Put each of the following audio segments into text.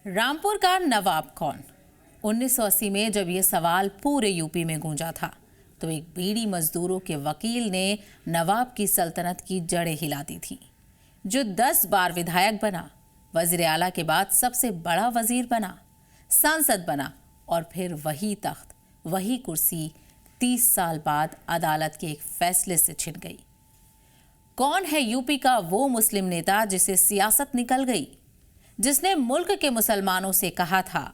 रामपुर का नवाब कौन? 1980 में जब ये सवाल पूरे यूपी में गूंजा था तो एक बीड़ी मजदूरों के वकील ने नवाब की सल्तनत की जड़ें हिला दी थी, जो 10 बार विधायक बना, वजीर आला के बाद सबसे बड़ा वजीर बना, सांसद बना और फिर वही तख्त, वही कुर्सी 30 साल बाद अदालत के एक फैसले से छिन गई। कौन है यूपी का वो मुस्लिम नेता जिसे सियासत निकल गई, जिसने मुल्क के मुसलमानों से कहा था,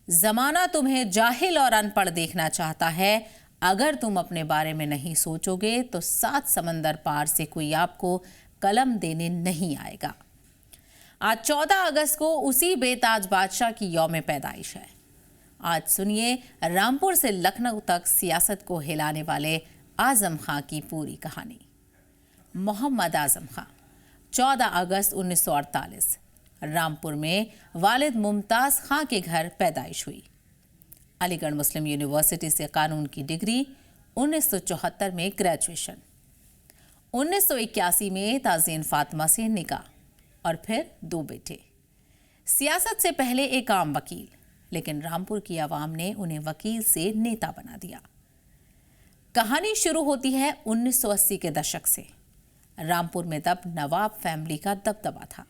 जमाना तुम्हें जाहिल और अनपढ़ देखना चाहता है, अगर तुम अपने बारे में नहीं सोचोगे तो 7 समंदर पार से कोई आपको कलम देने नहीं आएगा। आज 14 अगस्त को उसी बेताज बादशाह की यौम पैदाइश है। आज सुनिए रामपुर से लखनऊ तक सियासत को हिलाने वाले आजम खां की पूरी कहानी। मोहम्मद आजम खां 14 अगस्त 1948 रामपुर में वालिद मुमताज खां के घर पैदाइश हुई। अलीगढ़ मुस्लिम यूनिवर्सिटी से कानून की डिग्री, 1974 में ग्रेजुएशन, 1981 में ताज़ीन फातिमा से निकाह और फिर 2 बेटे। सियासत से पहले एक आम वकील, लेकिन रामपुर की आवाम ने उन्हें वकील से नेता बना दिया। कहानी शुरू होती है 1980 के दशक से। रामपुर में तब नवाब फैमिली का दबदबा था।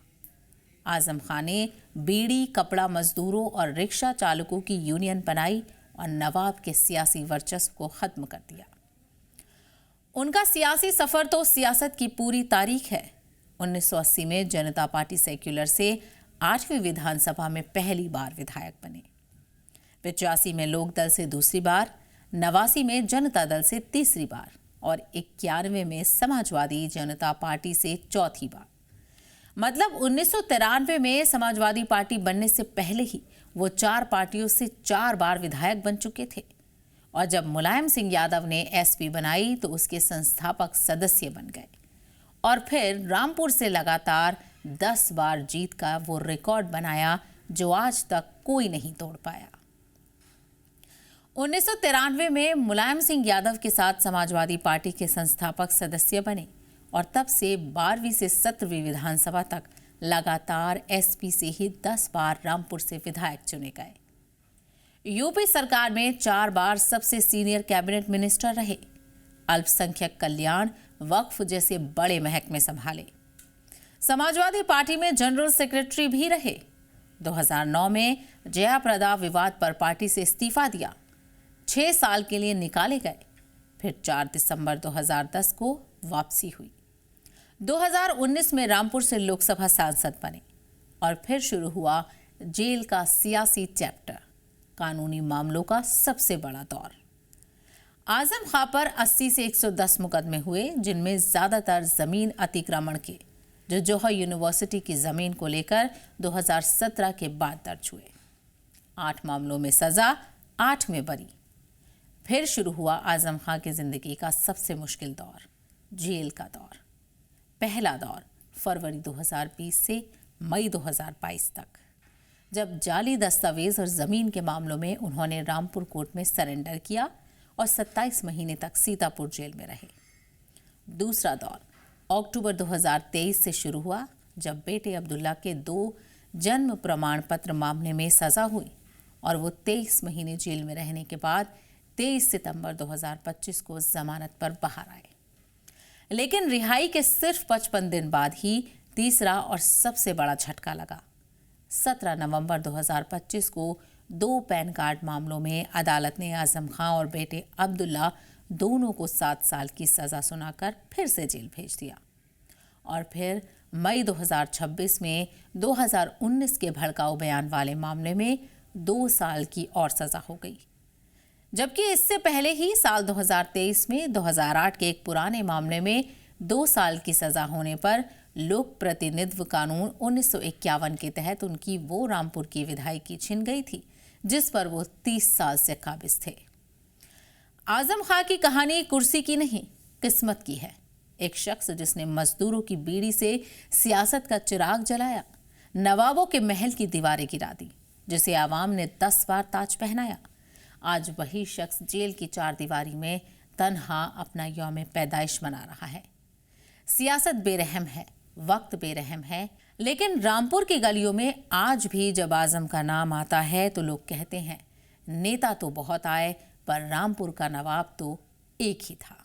आजम खां ने बीड़ी, कपड़ा मजदूरों और रिक्शा चालकों की यूनियन बनाई और नवाब के सियासी वर्चस्व को खत्म कर दिया। उनका सियासी सफर तो सियासत की पूरी तारीख है। 1980 में जनता पार्टी सेक्युलर से 8वीं विधानसभा में पहली बार विधायक बने, 85 में लोकदल से दूसरी बार, 89 में जनता दल से तीसरी बार और 91 में समाजवादी जनता पार्टी से चौथी बार। मतलब 1993 में समाजवादी पार्टी बनने से पहले ही वो 4 पार्टियों से 4 बार विधायक बन चुके थे और जब मुलायम सिंह यादव ने एसपी बनाई तो उसके संस्थापक सदस्य बन गए और फिर रामपुर से लगातार 10 बार जीत का वो रिकॉर्ड बनाया जो आज तक कोई नहीं तोड़ पाया। 1993 में मुलायम सिंह यादव के साथ समाजवादी पार्टी के संस्थापक सदस्य बने और तब से 12वीं से 17वीं विधानसभा तक लगातार एसपी से ही 10 बार रामपुर से विधायक चुने गए। यूपी सरकार में 4 बार सबसे सीनियर कैबिनेट मिनिस्टर रहे, अल्पसंख्यक कल्याण, वक्फ जैसे बड़े महकमे संभाले। समाजवादी पार्टी में जनरल सेक्रेटरी भी रहे। 2009 में जया प्रदा विवाद पर पार्टी से इस्तीफा दिया, 6 साल के लिए निकाले गए। फिर 4 दिसंबर 2010 को वापसी हुई। 2019 में रामपुर से लोकसभा सांसद बने और फिर शुरू हुआ जेल का सियासी चैप्टर, कानूनी मामलों का सबसे बड़ा दौर। आजम खां पर 80 से 110 मुकदमे हुए, जिनमें ज्यादातर जमीन अतिक्रमण के, जो जौहर यूनिवर्सिटी की जमीन को लेकर 2017 के बाद दर्ज हुए। 8 मामलों में सजा, 8 में बरी। फिर शुरू हुआ आजम खां की जिंदगी का सबसे मुश्किल दौर, जेल का दौर। पहला दौर फरवरी 2020 से मई 2022 तक, जब जाली दस्तावेज और जमीन के मामलों में उन्होंने रामपुर कोर्ट में सरेंडर किया और 27 महीने तक सीतापुर जेल में रहे। दूसरा दौर अक्टूबर 2023 से शुरू हुआ, जब बेटे अब्दुल्ला के 2 जन्म प्रमाण पत्र मामले में सजा हुई और वो 23 महीने जेल में रहने के बाद 23 सितंबर 2025 को जमानत पर बाहर आए। लेकिन रिहाई के सिर्फ 55 दिन बाद ही तीसरा और सबसे बड़ा झटका लगा। 17 नवंबर 2025 को 2 पैन कार्ड मामलों में अदालत ने आजम खां और बेटे अब्दुल्ला दोनों को 7 साल की सजा सुनाकर फिर से जेल भेज दिया। और फिर मई 2026 में 2019 के भड़काऊ बयान वाले मामले में 2 साल की और सजा हो गई, जबकि इससे पहले ही साल 2023 में 2008 के एक पुराने मामले में 2 साल की सजा होने पर लोक प्रतिनिधित्व कानून 1951 के तहत उनकी वो रामपुर की विधायकी छिन गई थी, जिस पर वो 30 साल से काबिज थे। आजम खां की कहानी कुर्सी की नहीं, किस्मत की है। एक शख्स जिसने मजदूरों की बीड़ी से सियासत का चिराग जलाया, नवाबों के महल की दीवारें गिरा दी, जिसे आवाम ने 10 बार ताज पहनाया। आज वही शख्स जेल की 4 दीवारी में तन्हा अपना यौम पैदाइश मना रहा है। सियासत बेरहम है, वक्त बेरहम है, लेकिन रामपुर की गलियों में आज भी जब आजम का नाम आता है तो लोग कहते हैं नेता तो बहुत आए पर रामपुर का नवाब तो एक ही था।